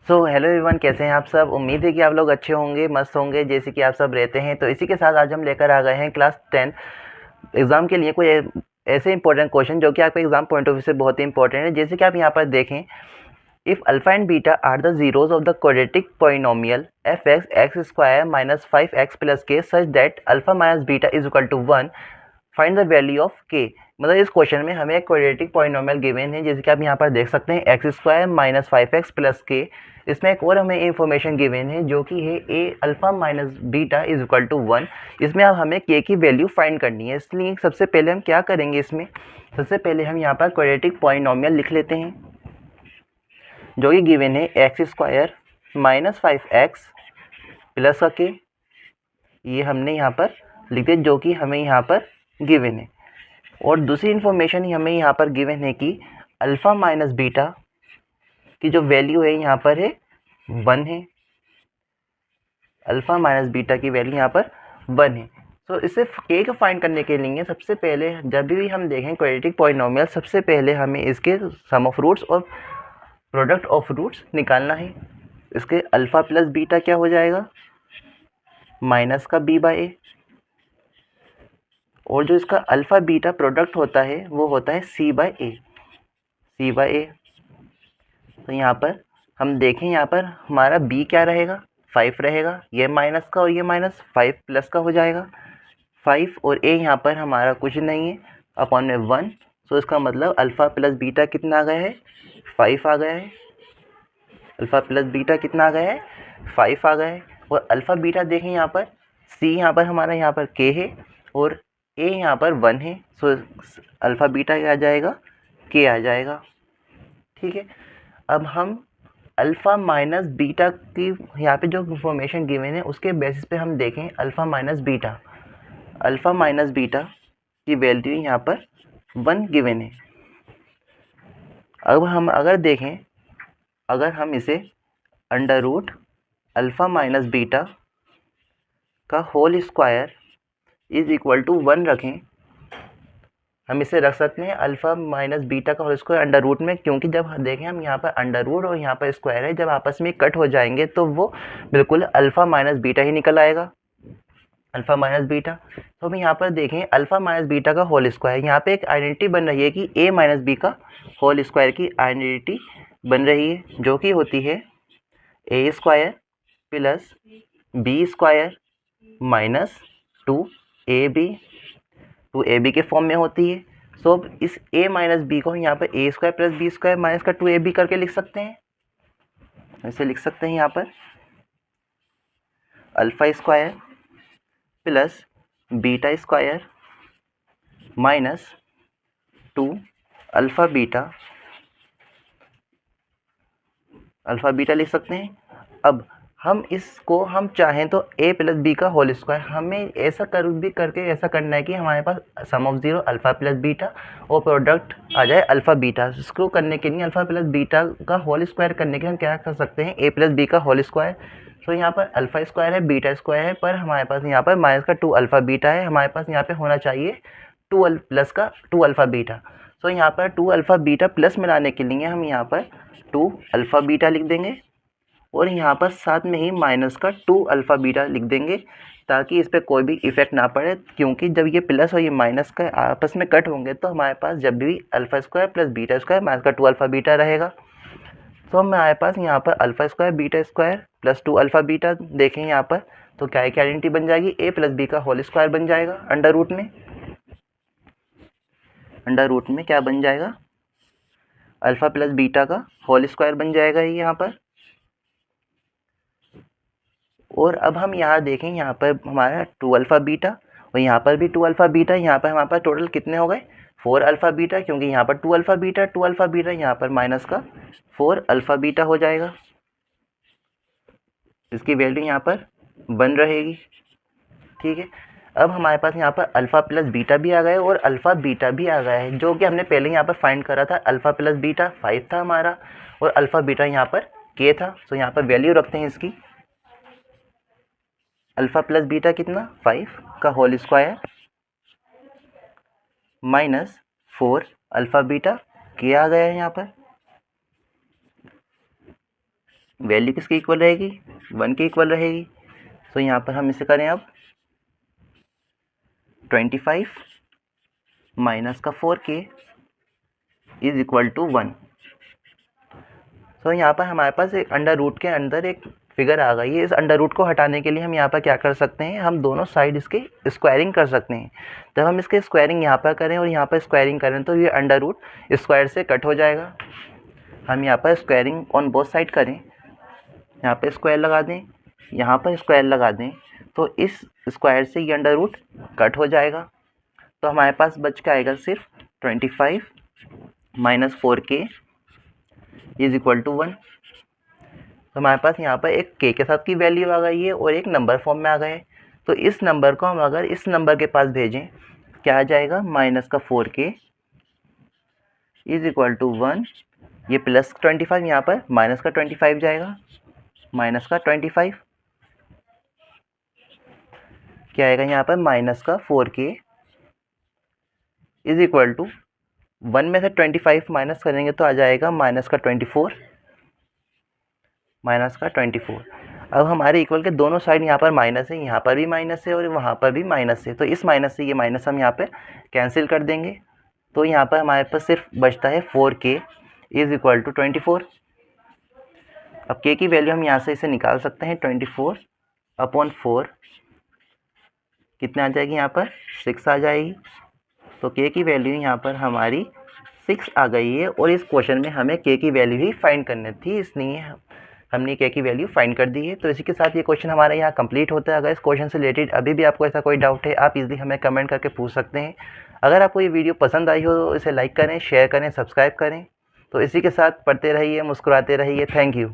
So hello everyone, कैसे हैं आप सब। उम्मीद है कि आप लोग अच्छे होंगे, मस्त होंगे, जैसे कि आप सब रहते हैं। तो इसी के साथ आज हम लेकर आ गए हैं क्लास 10 एग्ज़ाम के लिए कोई ऐसे इंपॉर्टेंट क्वेश्चन जो कि आपके एग्जाम पॉइंट ऑफ व्यू से बहुत ही इंपॉर्टेंट है। जैसे कि आप यहाँ पर देखें, if alpha and beta are the zeros of the quadratic polynomial F X square minus 5x plus K such that alpha minus beta is equal to 1, find the value of K. मतलब इस question में हमें एक quadratic polynomial given है, जैसे कि आप यहाँ पर देख सकते हैं x square minus 5x plus के। इसमें एक और हमें इंफॉर्मेशन गिवन है जो कि है a alpha minus beta is equal to 1। इसमें अब हमें के की वैल्यू फाइंड करनी है। इसलिए सबसे पहले हम क्या करेंगे, इसमें सबसे पहले हम यहाँ पर क्वाड्रेटिक पॉलिनोमियल लिख लेते हैं जो कि गिवन है x square minus 5x plus का के। ये हमने यहाँ पर लिख दिया जो कि हमें यहाँ पर गिवन है। और दूसरी इन्फॉर्मेशन ही हमें यहाँ पर गिवन है कि अल्फ़ा माइनस बीटा की जो वैल्यू है यहाँ पर है 1 है। अल्फ़ा माइनस बीटा की वैल्यू यहाँ पर 1 है। तो इसे के को फाइंड करने के लिए सबसे पहले जब भी हम देखें क्वाड्रेटिक पॉलिनोमियल, सबसे पहले हमें इसके सम ऑफ रूट्स और प्रोडक्ट ऑफ रूट्स निकालना है। इसके अल्फ़ा प्लस बीटा क्या हो जाएगा, माइनस का बी बाई ए, और जो इसका अल्फ़ा बीटा प्रोडक्ट होता है वो होता है सी बाई ए, सी बाई ए। तो यहाँ पर हम देखें, यहाँ पर हमारा b क्या रहेगा, 5 रहेगा। ये माइनस का और ये माइनस 5 प्लस का हो जाएगा 5, और a यहाँ पर हमारा कुछ नहीं है, अपॉन में 1। सो इसका मतलब अल्फ़ा प्लस बीटा कितना आ गया है, 5 आ गया है। अल्फ़ा प्लस बीटा कितना आ गया है, 5 आ गया है। और अल्फ़ा बीटा देखें यहाँ पर, c यहाँ पर हमारा यहाँ पर k है और a यहाँ पर 1 है। सो अल्फ़ा बीटा क्या आ जाएगा, k आ जाएगा। ठीक है, अब हम अल्फ़ा माइनस बीटा की यहाँ पे जो इंफॉर्मेशन गिवन है उसके बेसिस पे हम देखें अल्फ़ा माइनस बीटा की वैल्यू यहाँ पर 1 गिवन है। अब हम अगर देखें, अगर हम इसे under root alpha minus beta का whole square is equal to 1 रखें, हम इसे रख सकते हैं अल्फ़ा माइनस बीटा का होल स्क्वायर अंडर रूट में, क्योंकि जब देखें हम यहाँ पर अंडर रूट और यहाँ पर स्क्वायर है, जब आपस में कट हो जाएंगे तो वो बिल्कुल अल्फ़ा माइनस बीटा ही निकल आएगा, अल्फ़ा माइनस बीटा। तो हम यहाँ पर देखें अल्फ़ा माइनस बीटा का होल स्क्वायर, यहाँ पे एक आइडेंटिटी बन रही है कि ए माइनस बी का होल स्क्वायर की आइडेंटिटी बन रही है, जो कि होती है A square plus B square minus 2ab, 2ab के फॉर्म में होती है। सो अब इस a माइनस बी को यहाँ पर A square plus B square minus का 2ab करके लिख सकते हैं। ऐसे लिख सकते हैं यहाँ पर alpha square plus beta square minus 2 alpha beta लिख सकते हैं। अब हम इसको हम चाहें तो a प्लस बी का होल स्क्वायर, हमें ऐसा करके ऐसा करना है कि हमारे पास sum of zero alpha plus beta और प्रोडक्ट आ जाए अल्फ़ा बीटा। इसको करने के लिए अल्फ़ा प्लस बीटा का होल स्क्वायर करने के लिए हम क्या कर सकते हैं, a प्लस बी का होल स्क्वायर। तो यहाँ पर अल्फ़ा स्क्वायर है, बीटा स्क्वायर है, पर हमारे पास यहाँ पर माइनस का 2 अल्फ़ा बीटा है, हमारे पास यहाँ पे होना चाहिए 2 प्लस का 2 अल्फ़ा बीटा। सो यहाँ पर 2 अल्फ़ा बीटा प्लस मिलाने के लिए हम यहाँ पर 2 अल्फ़ा बीटा लिख देंगे और यहाँ पर साथ में ही माइनस का 2 अल्फ़ा बीटा लिख देंगे, ताकि इस पर कोई भी इफेक्ट ना पड़े, क्योंकि जब ये प्लस और ये माइनस का आपस में कट होंगे तो हमारे पास जब भी alpha square plus beta square minus का 2 अल्फ़ा बीटा रहेगा। तो हमारे पास यहाँ पर alpha square beta square plus 2 alpha beta देखें यहाँ पर, तो क्या है, आइडेंटिटी बन जाएगी a प्लस बी का होल स्क्वायर बन जाएगा अंडर रूट में क्या बन जाएगा, अल्फ़ा प्लस बीटा का होल स्क्वायर बन जाएगा ये यहाँ पर। और अब हम यहाँ देखें, यहाँ पर हमारा 2 अल्फ़ा बीटा और यहाँ पर भी 2 अल्फ़ा बीटा, यहाँ पर हमारे पास टोटल कितने हो गए, 4 अल्फ़ा बीटा, क्योंकि यहाँ पर 2 अल्फ़ा बीटा यहाँ पर माइनस का 4 अल्फ़ा बीटा हो जाएगा। इसकी वैल्यू यहाँ पर बन रहेगी। ठीक है, अब हमारे पास यहाँ पर अल्फ़ा प्लस बीटा भी आ गया और अल्फ़ा बीटा भी आ गया है, जो कि हमने पहले यहाँ पर फाइंड करा था। अल्फ़ा प्लस बीटा 5 था हमारा और अल्फ़ा बीटा यहाँ पर k था। तो यहाँ पर वैल्यू रखते हैं इसकी, अल्फ़ा प्लस बीटा कितना, 5 का whole square minus 4 alpha beta k आ गया है यहाँ पर। वैल्यू किसके इक्वल रहेगी, 1 के इक्वल रहेगी। तो यहाँ पर हम इसे करें अब 25 माइनस का 4k इज इक्वल टू 1। तो यहाँ पर हमारे पास एक अंडर रूट के अंदर एक फिगर आ गई है। इस अंडर रूट को हटाने के लिए हम यहाँ पर क्या कर सकते हैं, हम दोनों साइड इसके स्क्वायरिंग कर सकते हैं। जब हम इसके स्क्वायरिंग यहाँ पर करें और यहाँ पर स्क्वायरिंग करें तो ये अंडर रूट स्क्वायर से कट हो जाएगा। हम यहाँ पर स्क्वायरिंग ऑन बोथ साइड करें, यहाँ पर स्क्वायर लगा दें, यहाँ पर स्क्वायर लगा दें, तो इस स्क्वायर से ये अंडर रूट कट हो जाएगा। तो हमारे पास बच के आएगा सिर्फ 25 minus 4k is equal to 1। तो हमारे पास यहाँ पर एक k के साथ की वैल्यू आ गई है और एक नंबर फॉर्म में आ गए। तो इस नंबर को हम अगर इस नंबर के पास भेजें, क्या आ जाएगा, माइनस का 4k इज इक्वल टू 1। ये प्लस 25 यहाँ पर माइनस का 25 जाएगा, माइनस का 25 क्या आएगा यहाँ पर, माइनस का 4k इज इक्वल टू 1 में से 25 माइनस करेंगे तो आ जाएगा माइनस का 24, माइनस का 24। अब हमारे इक्वल के दोनों साइड यहाँ पर माइनस है, यहाँ पर भी माइनस है और वहाँ पर भी माइनस है। तो इस माइनस से ये माइनस हम यहाँ पर कैंसिल कर देंगे। तो यहाँ पर हमारे पास सिर्फ बचता है 4k इज इक्वल टू 24। अब k की वैल्यू हम यहाँ से इसे निकाल सकते हैं, 24/4 कितने आ जाएगी, यहाँ पर 6 आ जाएगी। तो k की वैल्यू यहाँ पर हमारी 6 आ गई है और इस क्वेश्चन में हमें k की वैल्यू ही फाइंड करनी थी, इसलिए हमने k की वैल्यू फाइंड कर दी है। तो इसी के साथ ये क्वेश्चन हमारा यहाँ कंप्लीट होता है। अगर इस क्वेश्चन से रिलेटेड अभी भी आपको ऐसा कोई डाउट है, आप इजीली हमें कमेंट करके पूछ सकते हैं। अगर आपको ये वीडियो पसंद आई हो तो इसे लाइक करें, शेयर करें, सब्सक्राइब करें। तो इसी के साथ पढ़ते रहिए, मुस्कुराते रहिए। Thank you.